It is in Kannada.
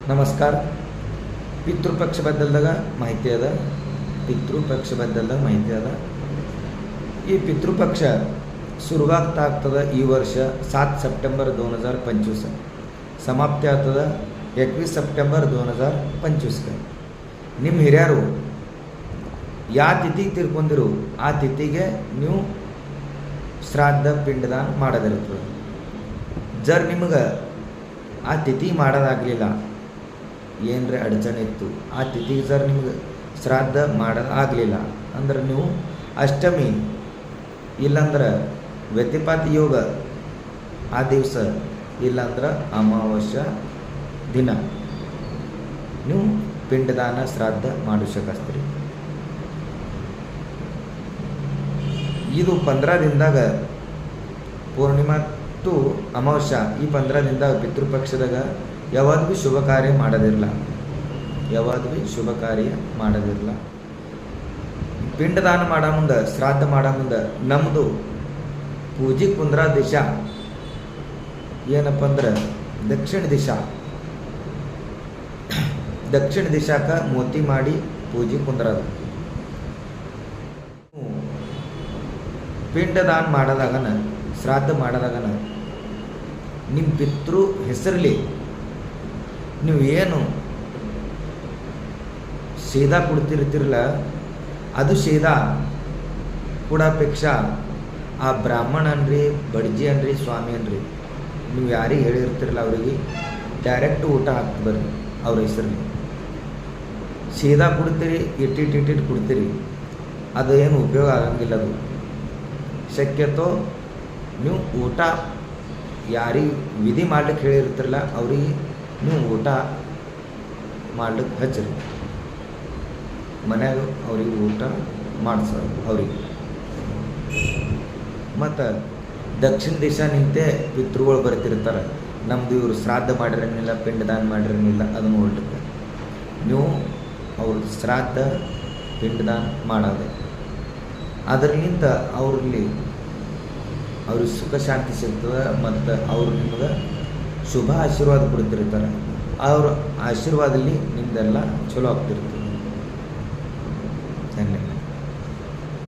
नमस्कार. पितृपक्षबद्दल माहिती अದ. पितृपक्षबद्दल माहिती अದ. ಈ ಪಿತೃಪಕ್ಷ ಶುರುವಾಗ್ತಾ ಆಗ್ತದೆ ಈ ವರ್ಷ 7 ಸೆಪ್ಟೆಂಬರ್ 2025 ಸಮಾಪ್ತಿ ಆಗ್ತದೆ 21 ಸೆಪ್ಟೆಂಬರ್ 2025. ನಿಮ್ಮ ಹಿರಿಯರು ಯಾವ ತಿಥಿಗೆ ತಿರ್ಕೊಂಡಿರು ಆ ತಿಥಿಗೆ ನೀವು ಶ್ರಾದ್ದ ಪಿಂಡದಾನ ಮಾಡೋದಿರ್ತದೆ. ಜರ್ ನಿಮಗೆ ಆ ತಿಥಿ ಮಾಡೋದಾಗಲಿಲ್ಲ, ಏನರ ಅಡಚಣೆ ಇತ್ತು, ಆ ತಿಥಿಗೆ ಜರ್ ನಿಮ್ಗೆ ಶ್ರಾದ್ದ ಮಾಡೋದಾಗಲಿಲ್ಲ ಅಂದ್ರೆ ನೀವು ಅಷ್ಟಮಿ ಇಲ್ಲಾಂದ್ರೆ ವ್ಯತಿಪಾತ ಯೋಗ ಆ ದಿವಸ ಇಲ್ಲಾಂದ್ರೆ ಅಮಾವಾಸ್ಯ ದಿನ ನೀವು ಪಿಂಡದಾನ ಶ್ರಾದ್ದ ಮಾಡಿಸಕಸ್ತೀರಿ. ಇದು 15 ದಿನದಾಗ ಪೂರ್ಣಿಮಾ ಟು ಅಮಾವಾಸ್ಯ ಈ 15 ದಿನದಾಗ ಪಿತೃಪಕ್ಷದಾಗ ಯಾವಾಗ ಭೀ ಶುಭ ಕಾರ್ಯ ಮಾಡೋದಿರಲ್ಲ, ಯಾವಾಗ ಭೀ ಶುಭ ಕಾರ್ಯ ಮಾಡೋದಿರಲ್ಲ. ಪಿಂಡದಾನ ಮಾಡೋ ಮುಂದೆ ಶ್ರಾದ್ದ ಮಾಡೋ ಮುಂದೆ ನಮ್ಮದು ಪೂಜೆ ಕುಂದ್ರ ದಿಶಾ ಏನಪ್ಪ ಅಂದ್ರೆ ದಕ್ಷಿಣ ದಿಶಾಕ ಮೋತಿ ಮಾಡಿ ಪೂಜೆ ಕುಂದ್ರದು. ಪಿಂಡದಾನ ಮಾಡೋದಾಗನ ಶ್ರಾದ್ದ ಮಾಡೋದಾಗನ ನಿಮ್ಮ ಪಿತೃ ಹೆಸರಲ್ಲಿ ನೀವು ಏನು ಶೇದ ಕೊಡ್ತಿರ್ತಿರಲ್ಲ ಅದು ಶೇದ ಕೊಡೋಪೇಕ್ಷಾ ಆ ಬ್ರಾಹ್ಮಣ ಅನ್ರಿ, ಬಡ್ಜಿ ಅನ್ರಿ, ಸ್ವಾಮಿ ಅನ್ರಿ, ನೀವು ಯಾರಿಗೆ ಹೇಳಿರ್ತಿರಲ್ಲ ಅವರಿಗೆ ಡೈರೆಕ್ಟ್ ಊಟ ಹಾಕ್ತಿ ಬರ್ರಿ ಅವ್ರ ಹೆಸರಲ್ಲಿ. ಶೇದ ಕೊಡ್ತೀರಿ, ಇಟ್ಟಿಟ್ಟು ಕೊಡ್ತೀರಿ, ಅದು ಏನು ಉಪಯೋಗ ಆಗಂಗಿಲ್ಲ. ಅದು ಶಕ್ಯತೋ ನೀವು ಊಟ ಯಾರಿಗೆ ವಿಧಿ ಮಾಡ್ಲಿಕ್ಕೆ ಹೇಳಿರ್ತಿರಲ್ಲ ಅವ್ರಿಗೆ ನೀವು ಊಟ ಮಾಡ್ಲಿಕ್ಕೆ ಹಚ್ಚಿರಿ, ಮನ್ಯಾಗ ಅವ್ರಿಗೆ ಊಟ ಮಾಡಿಸೋದು ಅವ್ರಿಗೆ. ಮತ್ತು ದಕ್ಷಿಣ ದಿಶಾ ನಿಂತೆ ಪಿತೃಗಳು ಬರ್ತಿರ್ತಾರೆ, ನಮ್ಮದು ಇವರು ಶ್ರಾದ್ದ ಮಾಡಿರಂಗಿಲ್ಲ, ಪಿಂಡದಾನ ಮಾಡಿರಂಗಿಲ್ಲ, ಅದನ್ನು ಹೊರಟಕ್ಕೆ ನೀವು ಅವ್ರ ಶ್ರಾದ್ದ ಪಿಂಡದಾನ ಮಾಡೋದು. ಅದರಿಂದ ಅವ್ರಿಗೆ ಸುಖ ಶಾಂತಿ ಸಿಗ್ತದೆ ಮತ್ತು ಅವರು ನಿಮ್ಗೆ ಶುಭ ಆಶೀರ್ವಾದ ಕೊಡ್ತಿರ್ತಾರೆ. ಅವ್ರ ಆಶೀರ್ವಾದಲ್ಲಿ ನಿಮ್ದೆಲ್ಲ ಚಲೋ ಆಗ್ತಿರ್ತದೆ. ಧನ್ಯವಾದ.